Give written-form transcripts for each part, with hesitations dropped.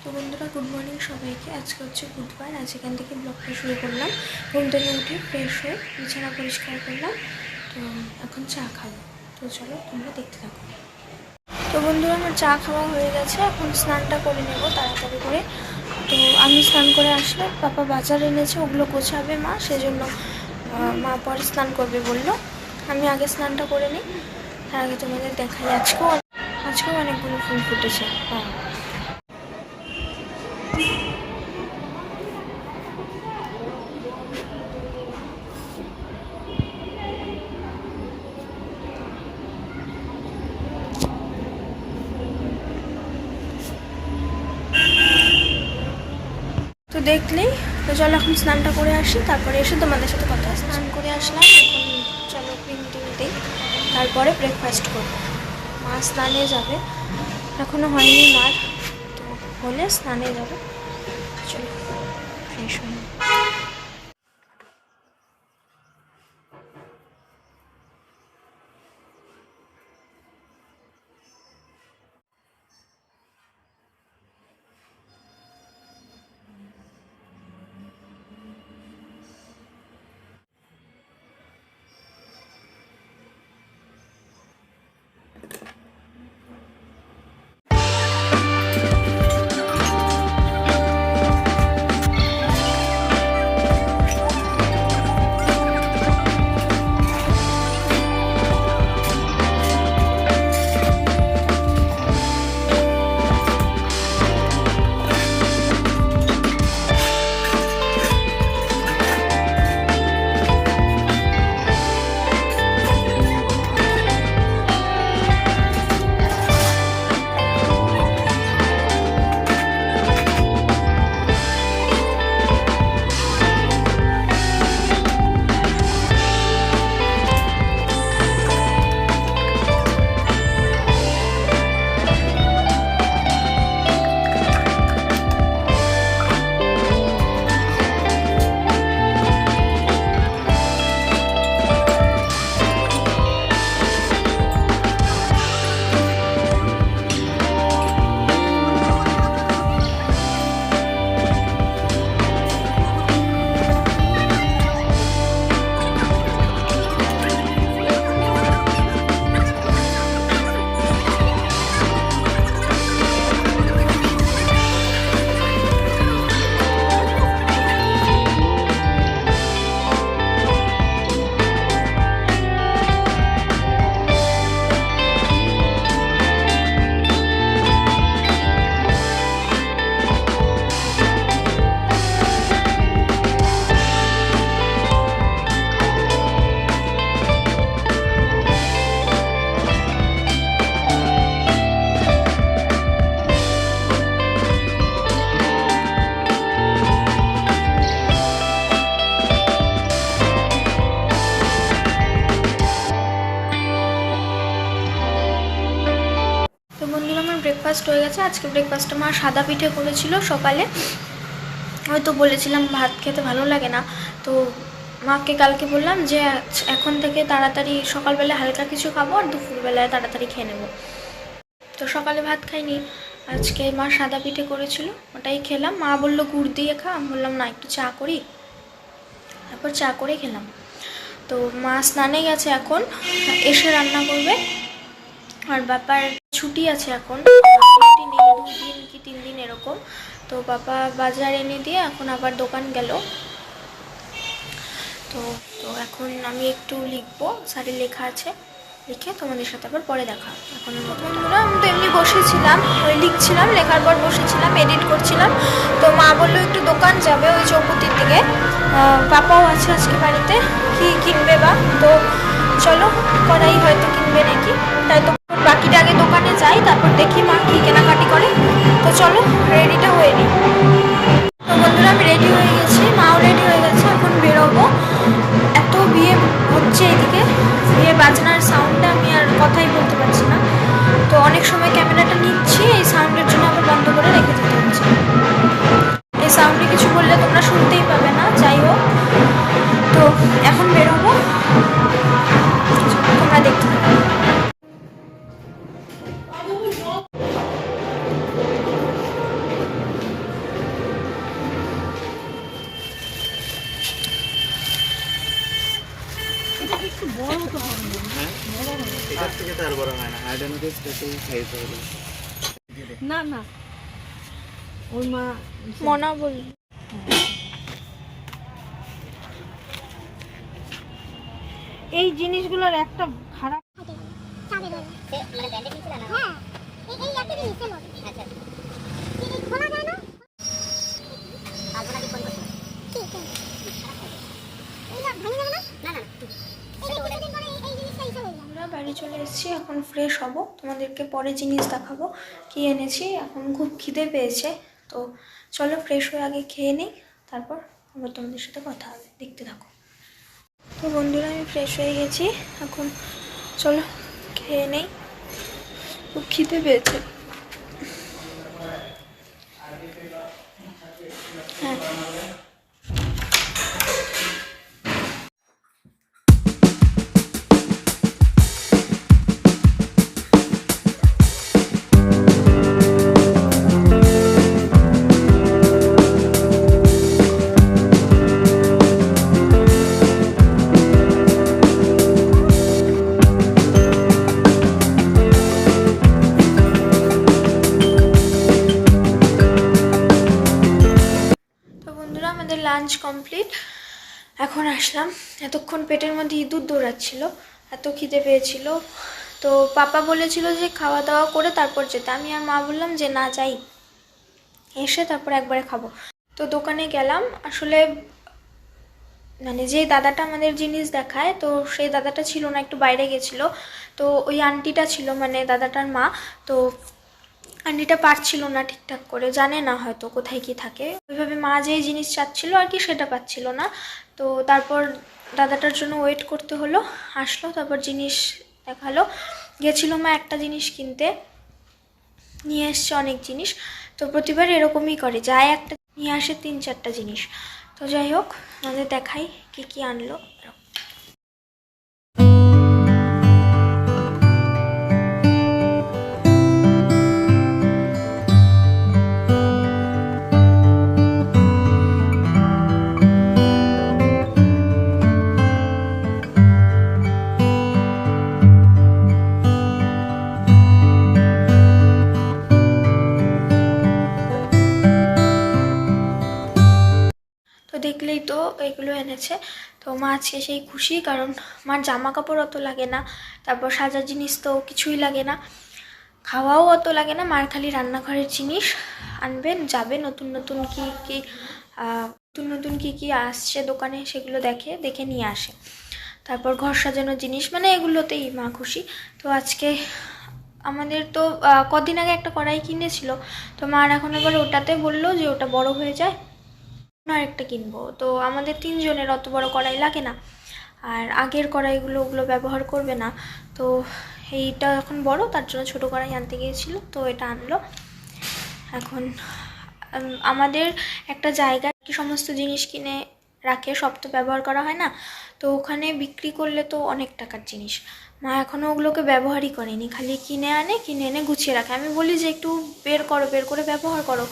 তো বন্ধুরা, good morning সবাইকে। আজকে হচ্ছে বুধবার। আজ এখান থেকে ব্লগটা শুরু করলাম। ঘুম থেকে উঠে ফ্রেশ হয়ে বিছানা পরিষ্কার করলাম। তো এখন চা খাবো। তো চলো তোমরা দেখতে থাকো। তো বন্ধুরা, আমার চা খাওয়া হয়ে গেছে। এখন স্নানটা করে নেব তাড়াতাড়ি করে। তো আমি স্নান করে আসলে পাপা বাজার এনেছে, ওগুলো গোছাবে মা, সেজন্য মা পরে স্নান করবে বললো। আমি আগে স্নানটা করে নিই, তার আগে তোমাদের দেখাই। আজকেও অনেকগুলো ফুল ফুটেছে। হ্যাঁ, তো দেখলেই। তো চলো এখন স্নানটা করে আসি, তারপরে এসে তোমাদের সাথে কথা আছে। স্নান করে আসলাম, এখন চলো ক্রিম টিম দিই, তারপরে ব্রেকফাস্ট করবো। মা স্নানে যাবে, এখনও হয়নি মার, তো হলে স্নানে যাবে। চলো ফ্রেশ হয়ে নিই। তো বন্ধুরা, আমার ব্রেকফাস্ট হয়ে গেছে। আজকে ব্রেকফাস্টে মা সাদা পিঠে করেছিল সকালে। হয়তো বলেছিলাম ভাত খেতে ভালো লাগে না, তো মাকে কালকে বললাম যে এখন থেকে তাড়াতাড়ি সকালবেলা হালকা কিছু খাবো আর দুপুরবেলায় তাড়াতাড়ি খেয়ে নেবো। তো সকালে ভাত খাইনি, আজকে মা সাদা পিঠে করেছিল, ওটাই খেলাম। মা বললো গুড় দিয়ে খা, আমি বললাম না, একটু চা করি। তারপর চা করে খেলাম। তো মা স্নানে গেছে, এখন এসে রান্না করবে। আর বাবার ছুটি আছে এখন, ছুটি নেই 2 দিন কি 3 দিন এরকম। তো বাবা বাজার এনে দিয়ে এখন আবার দোকান গেল। তো তো এখন আমি একটু লিখবো, স্যারের লেখা আছে, লিখে তোমাদের সাথে আবার পরে দেখা। এখন বন্ধুরা, আমি তো এমনি বসেছিলাম, ওই লিখছিলাম, লেখার পর বসেছিলাম, এডিট করছিলাম। তো মা বললো একটু দোকান যাবে ওই চৌপতির দিকে, পাপাও আছে আজকে বাড়িতে, কি কিনবে বা। তো চলো, কড়াই হয়তো কিনবে নাকি, তাই তো বাকিটা আগে দোকানে যাই, তারপর দেখি মা কি কেনাকাটি করে। তো চলো রেডিটা হয়ে নিই। তো বন্ধুরা, আমি রেডি হয়ে গেছি, মাও রেডি হয়ে গেছে, এখন বেরোবো। এত বিয়ে হচ্ছে এইদিকে, বিয়ে বাজনার সাউন্ডে আমি আর কথাই বলতে পারছি না। তো অনেক সময় ক্যামেরাটা নিচ্ছি, এই সাউন্ডের জন্য আবার বন্ধ করে রেখে দিতে হচ্ছে। এই সাউন্ডে কিছু বললে তোমরা শুনতেই পাবে না, যাই হোক। তো এখন বেরোবো, তোমরা দেখতে থাকো। এটার থেকে তো আর বড় হয় না, আইডেন্টিটি স্পেসেই খাইতে হবে। না না ওর মা মনা বল। এই জিনিসগুলোর একটা খারাপ আমরা বাড়ি চলে এসেছি, এখন ফ্রেশ হব, তোমাদেরকে পরে জিনিস দেখাবো কি এনেছি। এখন খুব খিদে পেয়েছে, তো চলো ফ্রেশ হয়ে আগে খেয়ে নিই, তারপর আবার তোমাদের সাথে কথা হবে, দেখতে থাকো। তো বন্ধুরা আমি ফ্রেশ হয়ে গেছি, এখন চলো খেয়ে নেই, খুব খিদে পেয়েছে। হ্যাঁ আমাদের লাঞ্চ কমপ্লিট, এখন আসলাম। এতক্ষণ পেটের মধ্যে ইঁদুর দৌড়াচ্ছিল, এত খিদে পেয়েছিল। তো পাপা বলেছিল যে খাওয়া দাওয়া করে তারপর যেতে, আমি আর মা বললাম যে না যাই, এসে তারপর একবারে খাবো। তো দোকানে গেলাম, আসলে মানে যেই দাদাটা আমাদের জিনিস দেখায়, তো সেই দাদাটা ছিল না, একটু বাইরে গেছিলো। তো ওই আন্টিটা ছিল, মানে দাদাটার মা। তো আন্টিটা পারছিল না ঠিকঠাক করে, জানে না হয়তো কোথায় কি থাকে, ওইভাবে মা যেই জিনিস চাচ্ছিল আর কি সেটা পাচ্ছিল না। তো তারপর দাদাটার জন্য ওয়েট করতে হলো, আসলো, তারপর জিনিস দেখালো। গেছিলো মা একটা জিনিস কিনতে, নিয়ে এসছে অনেক জিনিস। তো প্রতিবার এরকমই করে, যায় একটা নিয়ে আসে 3-4টা জিনিস। তো যাই হোক, আমাদের দেখাই কি কি আনলো। দেখলেই তো এগুলো এনেছে। তো মা আজকে সেই খুশি, কারণ মার জামা কাপড় অত লাগে না, তারপর সাজার জিনিস তো কিছুই লাগে না, খাওয়াও অত লাগে না, মার খালি রান্নাঘরের জিনিস আনবেন, যাবে, নতুন নতুন কি আসছে দোকানে সেগুলো দেখে নিয়ে আসে, তারপর ঘর সাজানোর জিনিস, মানে এগুলোতেই মা খুশি। তো আজকে আমাদের তো কদিন আগে একটা কড়াই কিনেছিল, তো মার এখন আবার ওটাতে বললো যে ওটা বড় হয়ে যায়, আরেকটা কিনবো। তো আমাদের 3 জনের অত বড় কড়াই লাগে না, আর আগের কড়াইগুলো ওগুলো ব্যবহার করবে না। তো এইটা এখন বড়, তার জন্য ছোট কড়াই আনতে গিয়েছিল, তো এটা আনলো। এখন আমাদের একটা জায়গায় কি সমস্ত জিনিস কিনে রাখে, সব তো ব্যবহার করা হয় না, তো ওখানে বিক্রি করলে তো অনেক টাকার জিনিস, মা এখনও ওগুলোকে ব্যবহারই করেনি, খালি কিনে এনে গুছিয়ে রাখে। আমি বলি যে একটু বের করে ব্যবহার করো,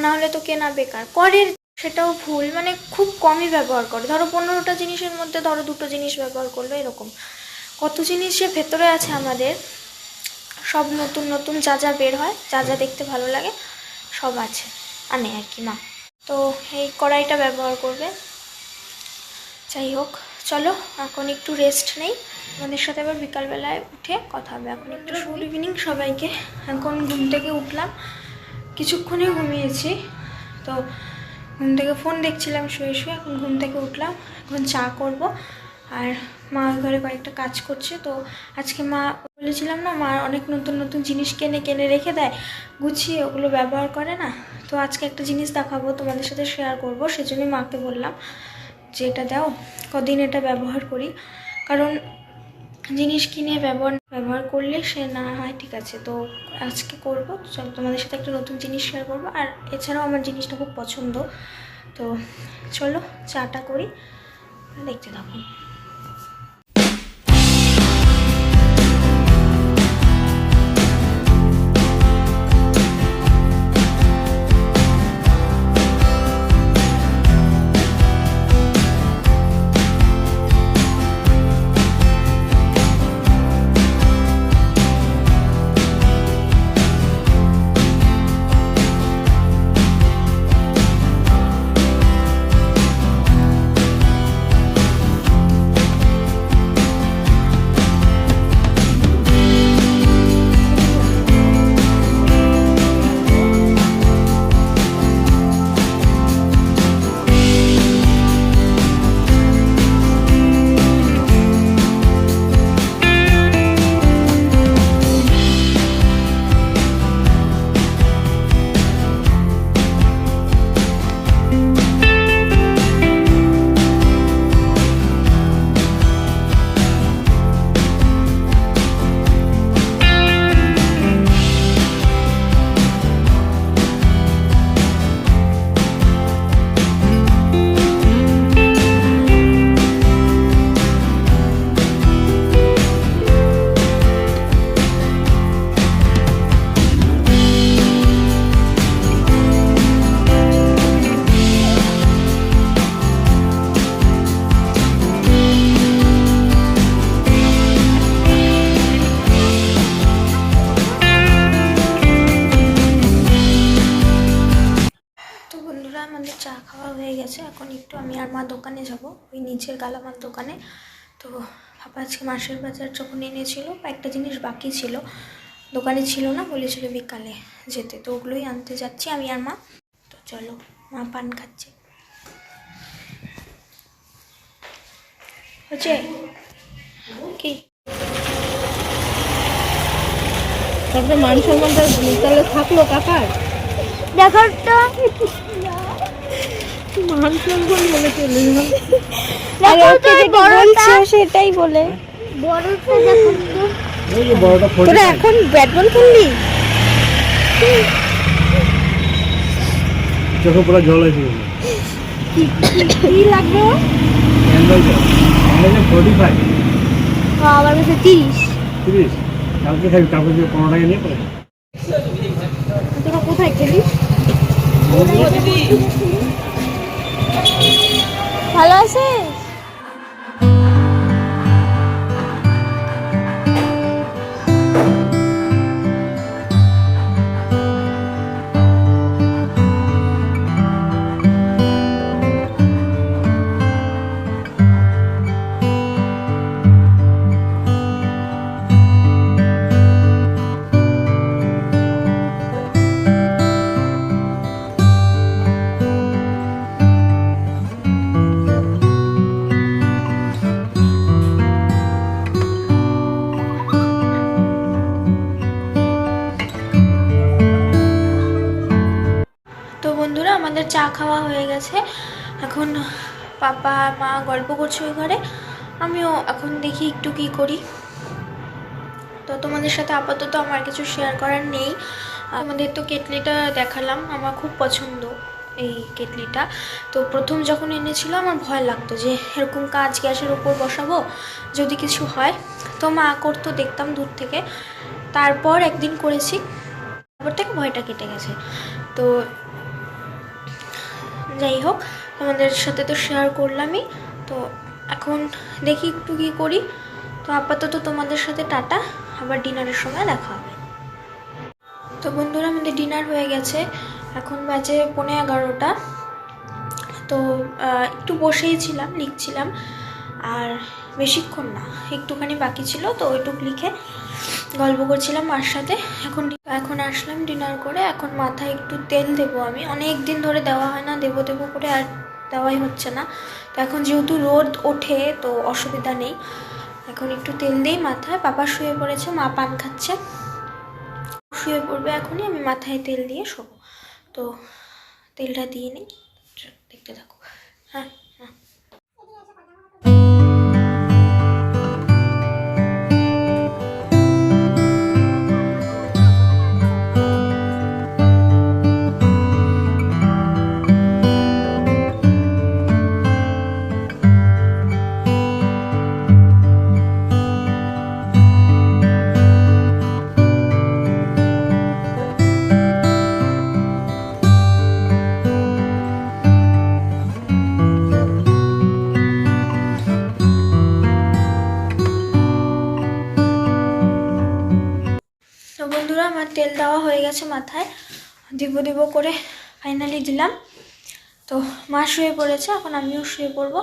না হলে তো কেনা বেকার করে, সেটাও ভুল, মানে খুব কমই ব্যবহার করে। ধরো 15টা জিনিসের মধ্যে ধরো 2টো জিনিস ব্যবহার করলো, এরকম কত জিনিস যে ভেতরে আছে আমাদের, সব নতুন নতুন যা যা বের হয়, যা যা দেখতে ভালো লাগে সব আছে, আনে আর কি মা। তো এই কড়াইটা ব্যবহার করবে। যাই হোক, চলো এখন একটু রেস্ট নেই, আমাদের সাথে আবার বিকালবেলায় উঠে কথা হবে। এখন একটু গুড ইভিনিং সবাইকে। এখন ঘুম থেকে উঠলাম, কিছুক্ষণে ঘুমিয়েছি, তো ঘুম থেকে ফোন দেখছিলাম শুয়ে, এখন ঘুম থেকে উঠলাম, এখন চা করব। আর মা ঘরে কয়েকটা কাজ করছে। তো আজকে মা বলেছিলাম না, মা অনেক নতুন নতুন জিনিস কিনে রেখে দেয়, গুছিয়ে ওগুলো ব্যবহার করে না। তো আজকে একটা জিনিস দেখাবো, তোমাদের সাথে শেয়ার করব, সেজন্যই মাকে বললাম যে এটা দাও, কদিন এটা ব্যবহার করি, কারণ জিনিস কিনে ব্যবহার করলে সে না হয় ঠিক আছে। তো আজকে করবো, চলো তোমাদের সাথে একটা নতুন জিনিস শেয়ার করবো। আর এছাড়াও আমার জিনিসটা খুব পছন্দ, তো চলো চাটা করি, দেখতে থাকো। আমাদের চা খাওয়া হয়ে গেছে। এখন একটু আমি আর মা দোকানে যাব, ওই নিচের গালামাল দোকানে। তো পাপা আজকে মাসের বাজার যখন এনেছিল একটা জিনিস বাকি ছিল, দোকানে ছিল না, বলেছিল বিকালে যেতে, তো ওগুলোই আনতে যাচ্ছি আমি আর মা। তো চলো, মা পান খাচ্ছে। হচ্ছে কি তারপরে মান সম্মানটা তাহলে থাকলো কাকার? দেখো তো মান সম্মান বলে চলে গেল। বলছে সেটাই বলে বড়টা দেখো তো। ওই যে বড়টা তোরা এখন ব্যাট বল খেললি? চোখে পুরো জল এসে গেল। কি লাগবে? অ্যান্ড্রয়েড 45 আমার কাছে 30। কালকে খাবি, কালকে 15 টাকা নিয়ে পড়ে। তোরা কোথায় খেলিস? ভালো আছে। তো বন্ধুরা, আমাদের চা খাওয়া হয়ে গেছে। এখন পাপা মা গল্প করছে ওই ঘরে, আমিও এখন দেখি একটু কি করি। তো তোমাদের সাথে আপাতত আমার কিছু শেয়ার করার নেই। আমাদের তো কেটলিটা দেখালাম, আমার খুব পছন্দ এই কেটলিটা। তো প্রথম যখন এনেছিল আমার ভয় লাগতো যে এরকম কাঁচ গ্যাসের উপর বসাবো, যদি কিছু হয়। তো মা করতো, দেখতাম দূর থেকে। তারপর একদিন করেছি, তারপর থেকে ভয়টা কেটে গেছে। তো যাই হোক, তোমাদের সাথে তো শেয়ার করলামই। তো এখন দেখি একটু কী করি। তো আপাতত তোমাদের সাথে টাটা, আবার ডিনারের সময় দেখা হবে। তো বন্ধুরা, আমাদের ডিনার হয়ে গেছে, এখন বাজে 11:15। তো একটু বসেই ছিলাম, লিখছিলাম, আর বেশিক্ষণ না, একটুখানি বাকি ছিল, তো ওইটুকু লিখে গল্প করছিলাম মার সাথে। এখন আসলাম ডিনার করে, এখন মাথায় একটু তেল দেবো। আমি অনেক দিন ধরে দেওয়া হয় না, দেবো করে আর দেওয়াই হচ্ছে না। তো এখন যেহেতু রোদ ওঠে তো অসুবিধা নেই, এখন একটু তেল দিই মাথায়। পাপা শুয়ে পড়েছে, মা পান খাচ্ছে, শুয়ে পড়বে এখনই, আমি মাথায় তেল দিয়ে শোবো। তো তেলটা দিয়ে নিই, দেখতে থাকো। হ্যাঁ হ্যাঁ। তো বন্ধুরা, আমার তেল দেওয়া হয়ে গেছে মাথায়, দিব করে ফাইনালি দিলাম। তো মা শুয়ে পড়েছে, এখন আমিও শুয়ে পড়বো।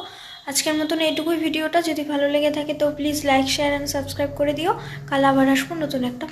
আজকের মতন এইটুকুই ভিডিওটা। যদি ভালো লেগে থাকে তো please like, share and subscribe করে দিও। কাল আবার আসবো নতুন একটা